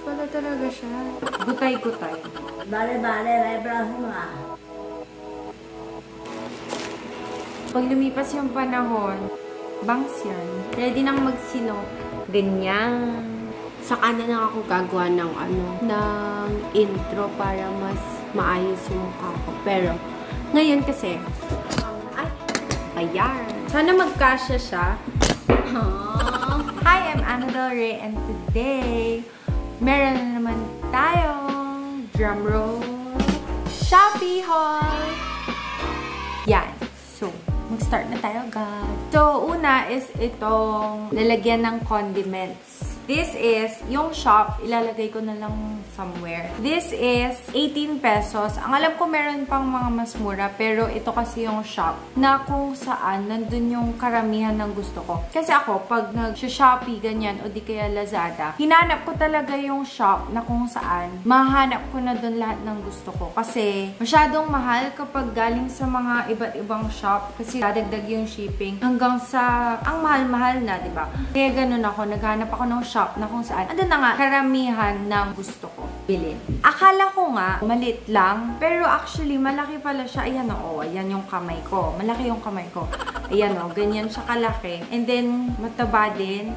pala talaga siya. Gutay-gutay. Bale, may braso nga. Pag lumipas yung panahon, bangs yan. Ready nang magsino. Ganyan. Saka na lang ako gagawa ng ng intro para mas maayos yung mukha ko. Pero, ngayon kasi, ayan. Sana magkasya siya. Hi, I'm Ana Del Rey and today, meron na naman tayong drumroll Shopee haul! Yan. So, mag-start na tayo, guys. So, una is itong lalagyan ng condiments. This is yung shop, ilalagay ko na lang somewhere. This is 18 pesos. Ang alam ko meron pang mga mas mura, pero ito kasi yung shop na kung saan nandun yung karamihan ng gusto ko. Kasi ako, pag nag-Shopee ganyan o di kaya Lazada, hinanap ko talaga yung shop na kung saan mahanap ko na dun lahat ng gusto ko. Kasi masyadong mahal kapag galing sa mga iba't ibang shop kasi dadagdag yung shipping hanggang sa ang mahal-mahal na, diba? Kaya ganun ako, naghanap ako ng shop na kung saan, andun na nga, karamihan ng gusto ko bilhin. Akala ko nga, malit lang, pero actually, malaki pala siya. Ayan o, ayan yung kamay ko. Malaki yung kamay ko. Ayan o, ganyan siya kalaki. And then, mataba din.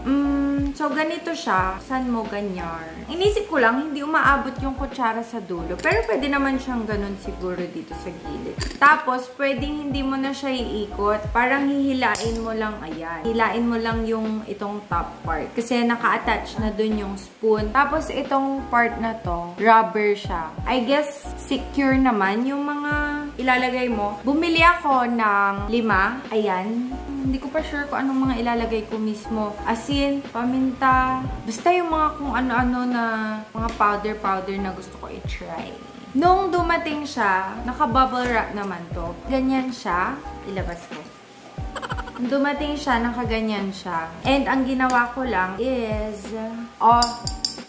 So, ganito siya. Saan mo ganyan? Inisip ko lang, hindi umaabot yung kutsara sa dulo. Pero pwede naman siyang ganun siguro dito sa gilid. Tapos, pwedeng hindi mo na siya iikot. Parang hihilain mo lang, ayan. Hilain mo lang yung itong top part. Kasi naka-attach na dun yung spoon. Tapos, itong part na to, rubber siya. I guess, secure naman yung mga ilalagay mo. Bumili ako ng 5. Ayan. Hindi ko pa sure kung anong mga ilalagay ko mismo. Asin, paminta, basta yung mga kung ano-ano na mga powder na gusto ko i-try. Nung dumating siya, naka-bubble wrap naman to. Ganyan siya. Ilabas ko. Nung dumating siya, nakaganyan siya. And ang ginawa ko lang is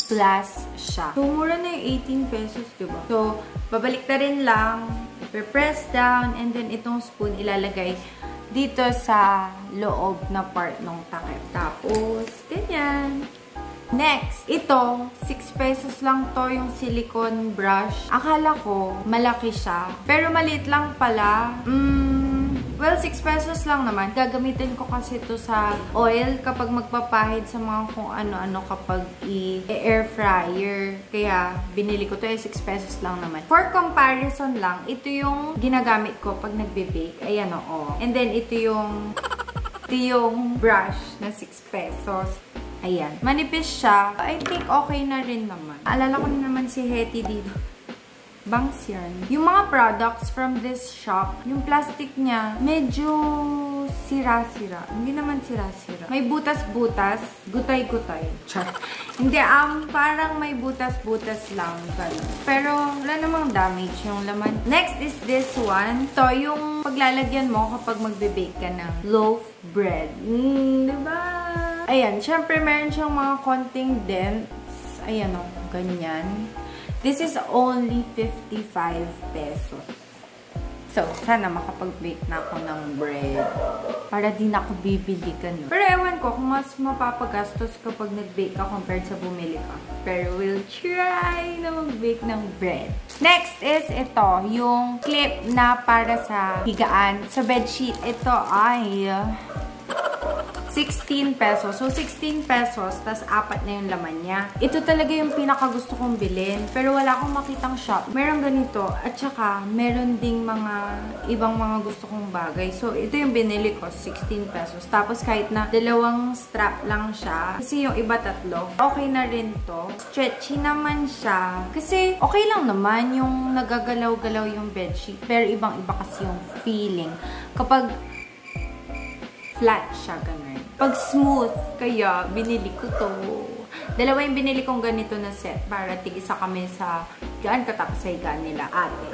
glass siya. So, mura na yung 18 pesos, diba? So, babalik na rin lang. Press down. And then, itong spoon ilalagay dito sa loob na part ng takip. Tapos, ganyan. Next, ito, 6 pesos lang to yung silicone brush. Akala ko, malaki siya. Pero maliit lang pala. Well, 6 pesos lang naman. Gagamitin ko kasi ito sa oil kapag magpapahid sa mga kung ano-ano kapag i-air fryer. Kaya, binili ko to 6 pesos lang naman. For comparison lang, ito yung ginagamit ko pag nagbe-bake. Ayan o. And then, ito yung brush na 6 pesos. Ayan. Manipis siya. I think okay na rin naman. Alala ko na naman si Hetty dito. Bangs yan. Yung mga products from this shop, yung plastic niya, medyo sira-sira. Hindi naman sira-sira. May butas-butas. Gutay-gutay. Hindi, parang may butas-butas lang. Ganun. Pero, wala namang damage yung laman. Next is this one. Ito, yung paglalagyan mo kapag magbe-bake ka ng loaf bread. Diba? Ayan, syempre meron siyang mga konting dents. Ayan o, ganyan. This is only 55 pesos. So, sana makapag-bake na ako ng bread. Para di na ako bibili ganun. Pero ewan ko kung mas mapapagastos kapag nag-bake ka compared sa bumili ka. Pero we'll try na mag-bake ng bread. Next is ito, yung clip na para sa higaan. Sa bedsheet, ito ay 16 pesos. So, 16 pesos, tas 4 na yung laman niya. Ito talaga yung pinakagusto kong bilhin. Pero wala akong makitang shop. Meron ganito. At saka, meron ding mga ibang mga gusto kong bagay. So, ito yung binili ko, 16 pesos. Tapos, kahit na 2 strap lang siya. Kasi yung iba 3. Okay na rin to. Stretchy naman siya. Kasi, okay lang naman yung nagagalaw-galaw yung bedsheet. Pero, ibang-iba kasi yung feeling. Kapag flat siya, ganun. Pag smooth, kaya binili ko to. 2 yung binili kong ganito na set para tig-isa kami sa gaan katapos sa higaan nila ate.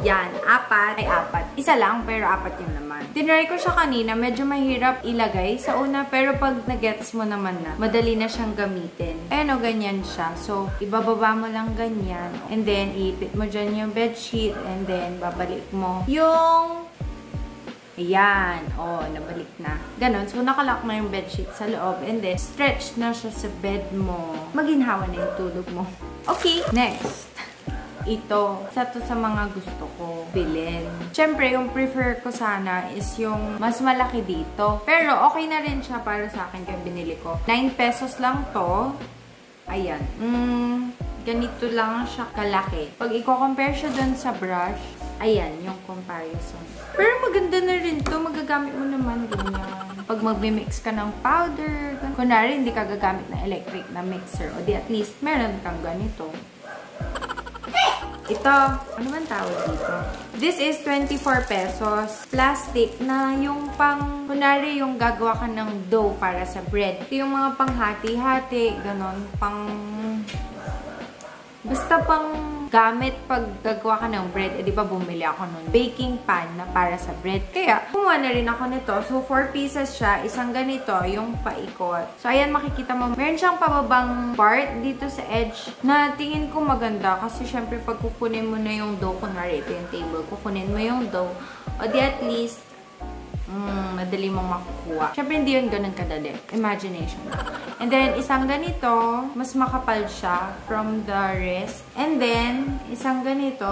Yan, 4. Ay, 4. Isa lang, pero 4 yun naman. Tinry ko siya kanina, medyo mahirap ilagay sa una, pero pag na-gets mo naman na, madali na siyang gamitin. Ayan o, ganyan siya. So, ibababa mo lang ganyan. And then, iipit mo dyan yung bedsheet. And then, babalik mo yung ayan. Oh, nabalik na. Ganon. So, nakalock na yung bedsheet sa loob. And then, stretch na siya sa bed mo. Maginhawa na yung tulog mo. Okay, next. Ito. Isa to sa mga gusto ko bilhin. Siyempre, yung prefer ko sana is yung mas malaki dito. Pero, okay na rin siya para sa akin kaya binili ko. 9 pesos lang to. Ayan. Ganito lang siya kalaki. Pag i-compare siya dun sa brush, ayan, yung comparison. Pero maganda na rin to. Magagamit mo naman ganyan. Pag magmi-mix ka ng powder, kunwari, hindi ka gagamit ng electric na mixer. O di at least, meron kang ganito. Ito, ano man tawag dito? This is 24 pesos. Plastic na yung pang, kunwari yung gagawa ka ng dough para sa bread. Ito yung mga panghati-hati, ganon, basta pang gamit pag gagawa ka ng bread. Di ba bumili ako nun? Baking pan na para sa bread. Kaya, kumuha na rin ako nito. So, 4 pieces siya. Isang ganito, yung paikot. So, ayan, makikita mo. Meron siyang pababang part dito sa edge na tingin ko maganda. Kasi, syempre, pag kukunin mo na yung dough, kunwari, ito yung table, kukunin mo yung dough, o di at least, madali mong makukuha. Siyempre, hindi yun ganun kadali. Imagination. And then, isang ganito, mas makapal siya from the wrist. And then, isang ganito,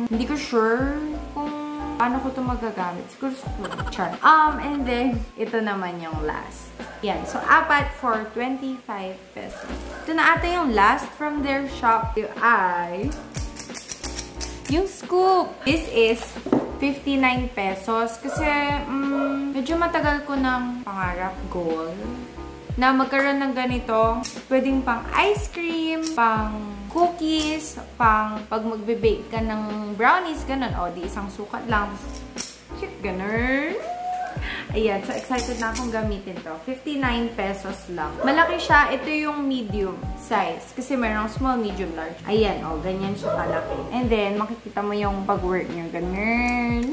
hindi ko sure kung paano ko ito magagamit. Siguro, char. And then, ito naman yung last. Yan. So, apat for 25 pesos. Ito na ata yung last from their shop. Ay, yung scoop. This is 59 pesos. Kasi, medyo matagal ko ng pangarap, goal, na magkaroon ng ganito. Pwedeng pang ice cream, pang cookies, pang pag magbe-bake ka ng brownies, ganun. O, di isang sukat lang. Shit, ganun. Ayan, so excited na akong gamitin to. 59 pesos lang. Malaki siya. Ito yung medium size. Kasi mayroong small, medium, large. Ayan, o, ganyan siya kalaki. And then, makikita mo yung pag-work niya. Ganun.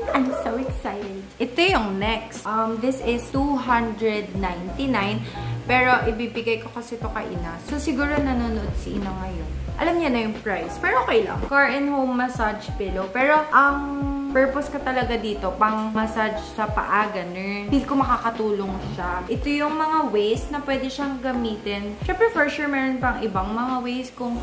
I'm so excited. Ito yung next. This is 299. Pero, ibibigay ko kasi ito kay Ina. So, siguro nanonood si Ina ngayon. Alam niya na yung price. Pero, okay lang. Car and home massage pillow. Pero, ang purpose ka talaga dito, pang massage sa paa, ganun. Feel ko makakatulong siya. Ito yung mga ways na pwede siyang gamitin. Siyempre, for sure, meron pang ibang mga ways kung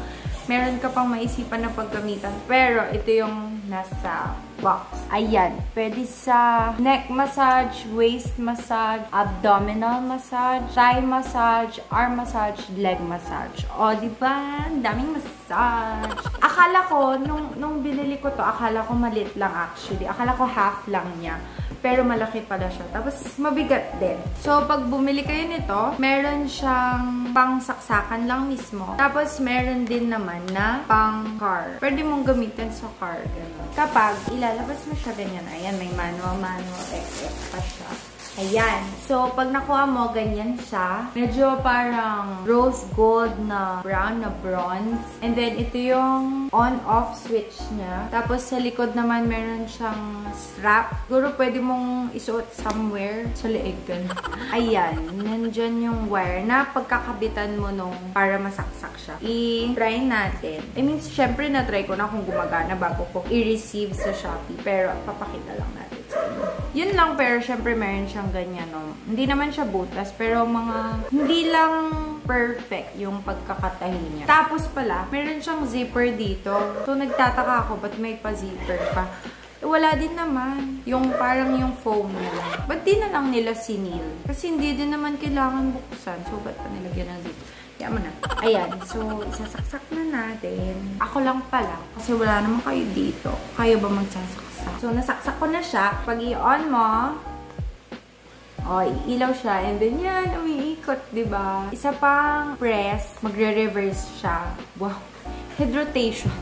meron ka pang maisipan na paggamitan. Pero, ito yung nasa box. Ayan. Pwede sa neck massage, waist massage, abdominal massage, thigh massage, arm massage, leg massage. O, diba? Daming massage. Akala ko, nung binili ko to, akala ko maliit lang actually. Akala ko half lang niya. Pero malaki pala siya. Tapos, mabigat din. So, pag bumili kayo nito, meron siyang pang-saksakan lang mismo. Tapos, meron din naman na pang-car. Pwede mong gamitin sa car. Ganun. Kapag ilalabas mo siya ganyan, ayan, may manual, pa siya. Ayan. So, pag nakuha mo, ganyan siya. Medyo parang rose gold na brown na bronze. And then, ito yung on-off switch niya. Tapos, sa likod naman, meron siyang strap. Siguro, pwede mong isuot somewhere sa leeg. Ayan. Nandyan yung wire na pagkakabitan mo nung para masaksak siya. I-try natin. I mean, syempre, na-try ko na kung gumagana bago ko i-receive sa Shopee. Pero, papakita lang natin sa inyo. Yun lang, pero syempre, meron siyang ganyan, no? Hindi naman siya butas, pero hindi lang perfect yung pagkakatahi niya. Tapos pala, meron siyang zipper dito. So, nagtataka ako, ba't may pa-zipper pa? Wala din naman. Yung parang yung foam nila. Ba't di na lang nila sinil? Kasi hindi din naman kailangan buksan. So, ba't pa nilagyan ng zipper? Kaya mo na. Ayan. So, isasaksak na natin. Ako lang pala. Kasi wala naman kayo dito. Kayo ba magsasaksak? So, nasaksak ko na siya. Pag i-on mo, ilaw siya. And then yan, umiikot, diba? Isa pang press, magre-reverse siya. Wow. Head rotation.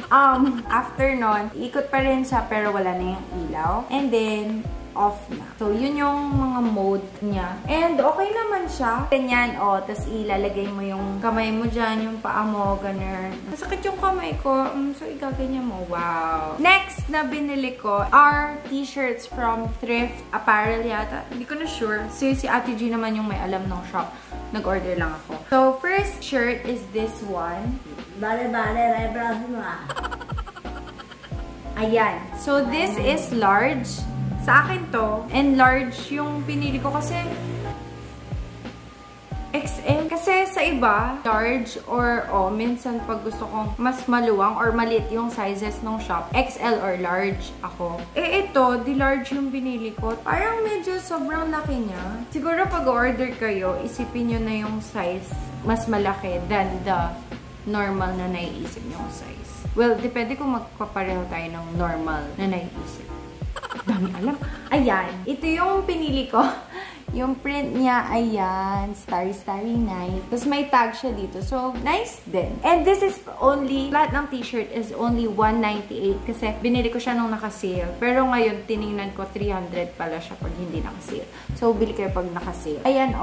After nun, ikot pa rin siya pero wala na yung ilaw. And then, off na. So, yun yung mga mode niya. And okay naman siya. Ganyan, tapos ilalagay mo yung kamay mo dyan, yung paa mo, ganun. Masakit yung kamay ko. So, igaganyan mo. Wow. Next na binili ko are t-shirts from Thrift Apparel yata. Hindi ko na sure. So, si Ate G naman yung may alam ng shop. Nag-order lang ako. So, first shirt is this one. Bale, eyebrows mo Ayan. So, this is large. Sa akin to, and large yung pinili ko kasi XL. Kasi sa iba, large or minsan pag gusto kong mas maluwang or maliit yung sizes ng shop, XL or large ako. Ito, di large yung binili ko. Parang medyo sobrang laki niya. Siguro pag order kayo, isipin nyo na yung size mas malaki than the normal na naiisip yung size. Well, depende kung magpapareho tayo ng normal na naiisip. Dami alam. Ayan. Ito yung pinili ko. Yung print niya, ayan. Starry night. Tapos may tag siya dito. So, nice din. And this is only, lahat ng t-shirt is only $198 kasi binili ko siya nung naka-sale. Pero ngayon, tiningnan ko 300 pala siya pag hindi naka-sale. So, bili kayo pag naka-sale. Ayan,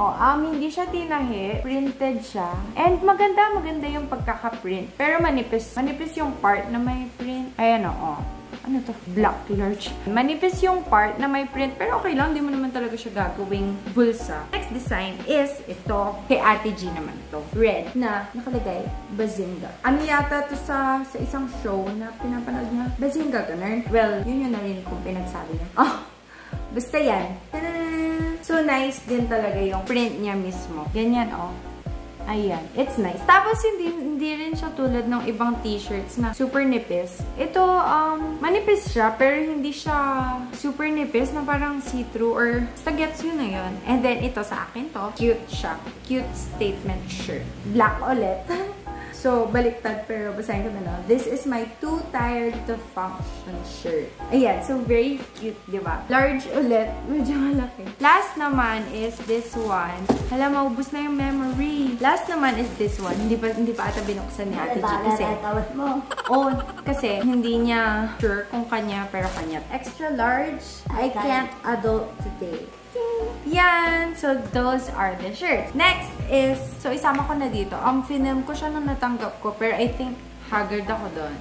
hindi siya tinahi. Printed siya. And maganda yung pagkaka-print. Pero manipis. Manipis yung part na may print. Ayan, ano to? Black large. Manipis yung part na may print. Pero okay lang. Di mo naman talaga siya gagawing bulsa. Next design is ito. Kay Ate G naman to. Red. Na nakalagay Bazinga. Ano yata to sa isang show na pinapanood niya? Bazinga, ganun. Well, yun yung narinig kong pinagsabi niya. Basta yan. So, nice din talaga yung print niya mismo. Ganyan, Ayan. It's nice. Tapos, hindi rin siya tulad ng ibang t-shirts na super nipis. Ito, manipis siya, pero hindi siya super nipis na parang see-through or basta gets yun na yun. And then, ito sa akin to. Cute siya. Cute statement shirt. Black ulit. So, baliktad, pero basahin ko na lang. This is my too tired to function shirt. Ayan, so very cute, di ba? Large ulit, medyo malaki. Last naman is this one. Hala, maubos na yung memory. Last naman is this one. Hindi pa ata binuksan ni Ate G kasi. Kasi hindi niya sure kung kanya, pero kanya. Extra large, I can't adult today. Yan. So, those are the shirts. Next is, so isama ko na dito. Film ko siya nung natanggap ko, pero I think haggard ako doon.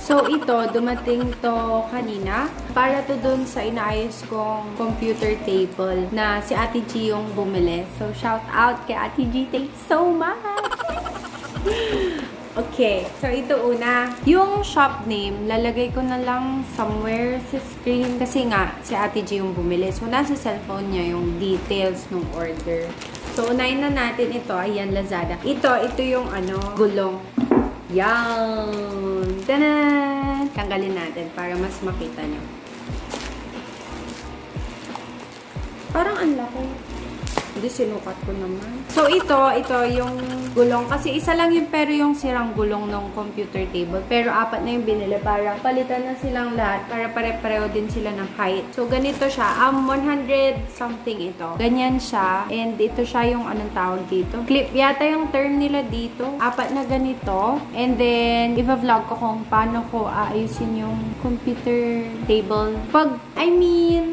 So, ito, dumating to kanina. Para to dun sa inaayos kong computer table na si Ate G yung bumili. So, shout out kay Ate G. Thanks so much! Okay, so ito una. Yung shop name, lalagay ko na lang somewhere sa screen kasi nga, si Ate G yung bumili. So, nasa cellphone niya yung details ng order. So, unahin na natin ito. Ayan, Lazada. Ito yung gulong. Yan! Tanan! Tanggalin natin para mas makita nyo. Parang ang laki. Hindi, sinukat ko naman. So, ito yung gulong. Kasi isa lang yun, pero yung sirang gulong ng computer table. Pero apat na yung binili para palitan na silang lahat. Para pare-pareho din sila ng height. So, ganito siya. 100 something ito. Ganyan siya. And ito siya yung anong tawag dito. Clip yata yung term nila dito. Apat na ganito. And then, i-vlog ko kung paano ko aayusin yung computer table.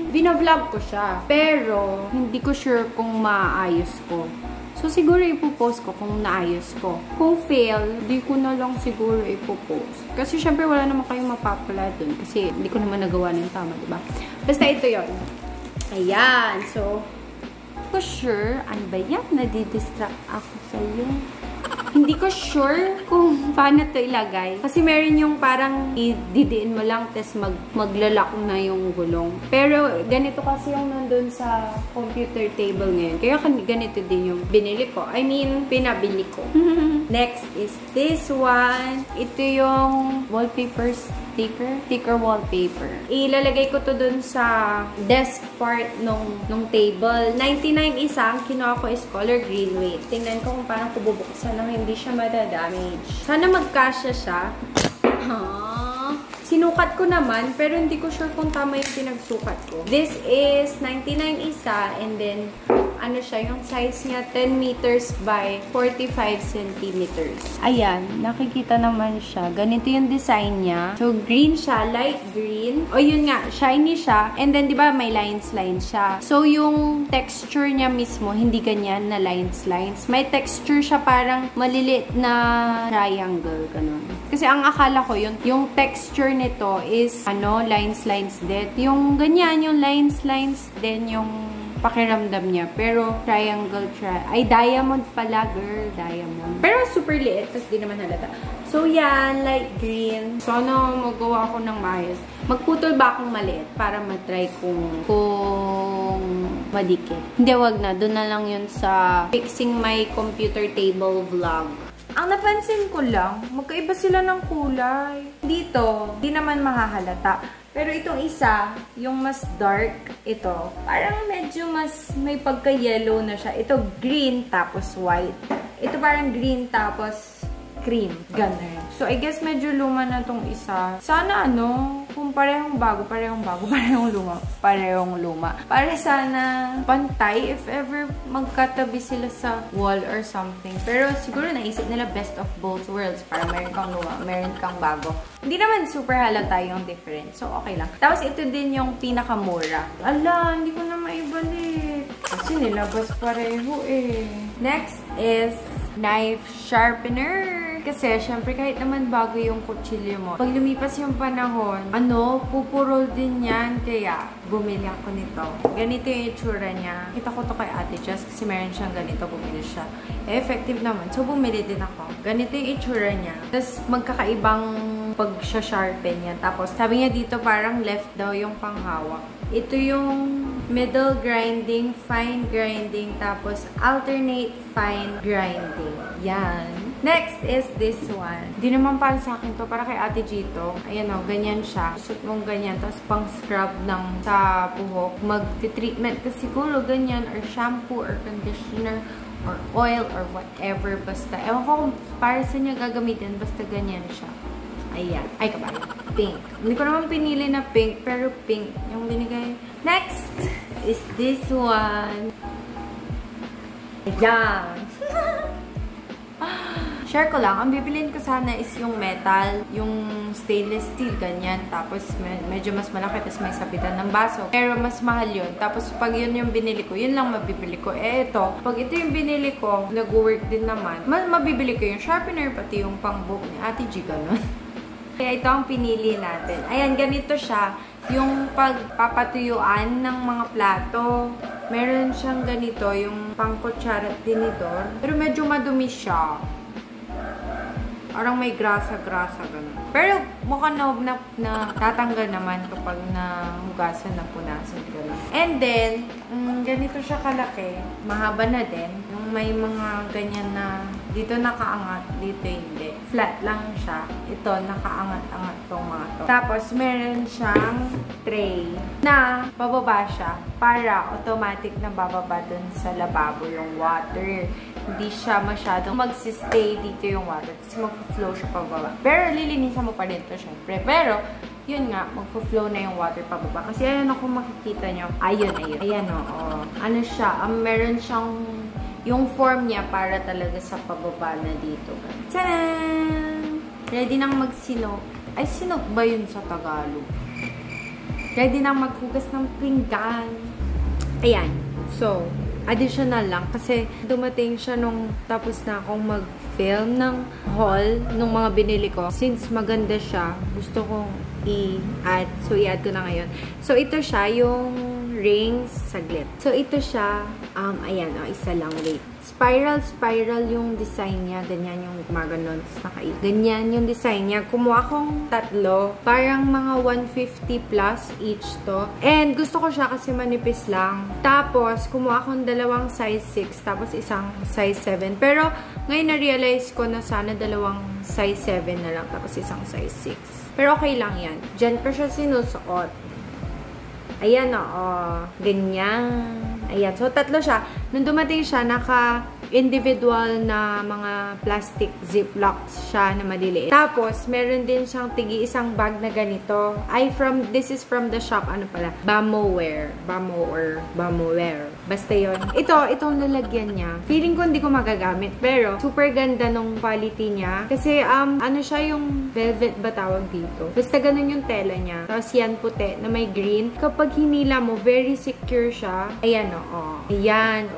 Bina-vlog ko siya. Pero, hindi ko sure kung maayos ko. So, siguro ipopost ko kung naayos ko. Kung fail, di ko na lang siguro ipopost. Kasi, syempre, wala naman kayong mapapala dun. Kasi, hindi ko naman nagawa ng tama, diba? Basta ito yon. Ayan. So, ko sure, ano ba yan? Nadidistract ako sa'yo. Hindi ko sure kung paano ito ilagay. Kasi meron yung parang ididiin mo lang, tapos maglalak na yung gulong. Pero ganito kasi yung nandun sa computer table ngayon. Kaya ganito din yung binili ko. Pinabili ko. Next is this one. Ito yung wallpaper sticker wallpaper. Ilalagay ko to dun sa desk part nung table. 99 isa. Ang kinuha ko is color green. Wait. Tingnan ko kung paano ko bubuksan nang hindi siya madadamage. Sana magkasya siya. Sinukat ko naman, pero hindi ko sure kung tama yung pinagsukat ko. This is 99 isa, and then, yung size niya, 10 meters by 45 centimeters. Ayan, nakikita naman siya. Ganito yung design niya. So, green siya, light green. O, yun nga, shiny siya. And then, di ba, may lines siya. So, yung texture niya mismo, hindi ganyan na lines. May texture siya parang maliliit na triangle, ganun. Kasi ang akala ko, yung texture nito is, lines din. Yung ganyan, yung lines din yung pakiramdam niya. Pero, diamond pala, girl. Diamond. Pero, super liit. Tapos, di naman halata. So, yan. Light green. So, magawa ako ng maayos. Magputol ba akong maliit para matry kung madikit. Hindi, wag na. Doon na lang yun sa fixing my computer table vlog. Ang napansin ko lang, magkaiba sila ng kulay. Dito, di naman mahahalata. Pero itong isa, yung mas dark, ito, parang medyo mas may pagka-yellow na siya. Ito green tapos white. Ito parang green tapos cream. Ganun. So, I guess medyo luma na tong isa. Sana kung parehong bago, parehong luma. Para sana pantay if ever magkatabi sila sa wall or something. Pero siguro naisip nila best of both worlds. Para meron kang luma, meron kang bago. Hindi naman super halata yung difference. So, okay lang. Tapos, ito din yung pinakamura. Ala, hindi ko na maibalik. Kasi nilabas pareho eh. Next is knife sharpener. Kasi, syempre, kahit naman bago yung kutsilyo mo, pag lumipas yung panahon, pupurol din yan. Kaya, bumili ako nito. Ganito yung itsura niya. Kita ko to kay Ate Jess kasi meron siyang ganito. Bumili siya. Effective naman. So, bumili din ako. Ganito yung itsura niya. Tapos, magkakaibang pag-sharpen yan. Tapos, sabi niya dito parang left daw yung panghawak. Ito yung middle grinding, fine grinding, tapos alternate fine grinding. Yan. Next is this one. Di naman para sa akin to. Para kay Ate Gito. Ayan o, ganyan siya. Suot mong ganyan. Tapos pang scrub ng sa buhok. Mag-treatment ka siguro ganyan. Or shampoo or conditioner or oil or whatever. Basta. Ewan ko kung para sa niya gagamitin. Basta ganyan siya. Ayan. Ay, kabali. Pink. Hindi ko naman pinili na pink. Pero pink. Yung binigay. Next is this one. Ayan. Share ko lang. Ang bibilin ko sana is yung metal, yung stainless steel, ganyan. Tapos, medyo mas malaki, tapos may sabitan ng baso. Pero, mas mahal yun. Tapos, pag yun yung binili ko, yun lang mabibili ko. Eh, ito. Pag ito yung binili ko, nag-work din naman. Mabibili ko yung sharpener, pati yung pang-book ni Ate G, ganun. Kaya ito ang pinili natin. Ayan, ganito siya. Yung pagpapatuyuan ng mga plato. Meron siyang ganito, yung pang-kutsara at tinidor. Pero medyo madumi siya. Parang may grasa-grasa, gano'n. Pero mukhang na tatanggal naman kapag nahugasan, napunasan, gano'n. And then, ganito siya kalaki. Mahaba na din. Yung may mga ganyan na dito nakaangat, dito hindi. Flat lang siya. Ito, nakaangat-angat tong mga to. Tapos, meron siyang tray na bababa siya para automatic na bababa dun sa lababo yung water. Hindi siya masyadong magsistay dito yung water kasi mag-flow siya pababa. Pero lilinisan mo pa rin ito syempre. Pero, yun nga, mag-flow na yung water pababa. Kasi ayan ako makikita nyo. Ayun. Ayan o. Ano siya? Meron siyang yung form niya para talaga sa pababa na dito. Tadaan! Ready nang magsinog. Ay, sinog ba yun sa Tagalog? Ready nang maghugas ng pinggan. Ayan. So, additional lang kasi dumating siya nung tapos na akong mag-film ng haul nung mga binili ko. Since maganda siya, gusto kong i-add. So, i-add ko na ngayon. So, ito siya, yung rings, saglit. So, ito siya, ayan, isa lang, wait. Spiral yung design niya. Ganyan yung maganon. Ganyan yung design niya. Kumuha akong tatlo. Parang mga 150 plus each to. And gusto ko siya kasi manipis lang. Tapos, kumuha akong dalawang size 6. Tapos, isang size 7. Pero, ngayon na-realize ko na sana dalawang size 7 na lang. Tapos, isang size 6. Pero, okay lang yan. Diyan ko siya sinusuot. Ayan, ganyan. Ayan. So, tatlo siya. Nung dumating siya, naka-individual na mga plastic ziplocs siya na maliliit. Tapos, meron din siyang isang bag na ganito. This is from the shop, Bamoware. Basta yun. Itong lalagyan niya. Feeling ko hindi ko magagamit. Pero, super ganda nung quality niya. Kasi, ano siya yung velvet ba tawag dito? Basta ganun yung tela niya. Tapos, yan puti na may green. Kapag hinila mo, very secure siya. Ayan, Ayan,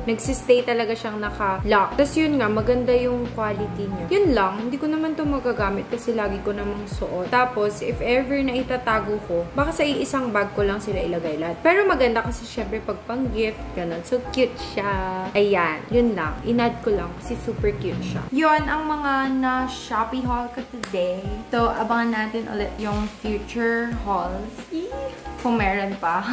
nagsistay talaga siyang naka-lock. Tapos yun nga, maganda yung quality niya. Yun lang, hindi ko naman to magagamit kasi lagi ko namang suot. Tapos, if ever na itatago ko, baka sa isang bag ko lang sila ilagay lahat. Pero maganda kasi syempre pag pang-gift, ganun. So, cute siya. Ayan, yun lang. Inad ko lang kasi super cute siya. Yun ang mga na-Shopee haul ko today. So, abangan natin ulit yung future hauls. Kung meron pa.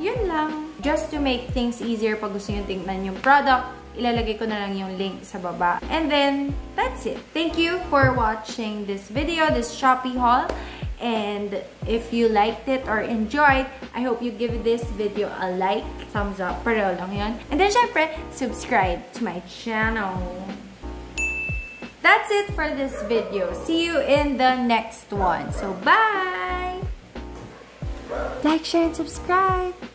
Yun lang. just to make things easier pag gusto nyo tingnan yung product, ilalagay ko na lang yung link sa baba. And then, that's it. Thank you for watching this video, this Shopee haul. And if you liked it or enjoyed, I hope you give this video a like, thumbs up, pareho lang yun. And then, syempre, subscribe to my channel. That's it for this video. See you in the next one. So, bye! Like, share, and subscribe!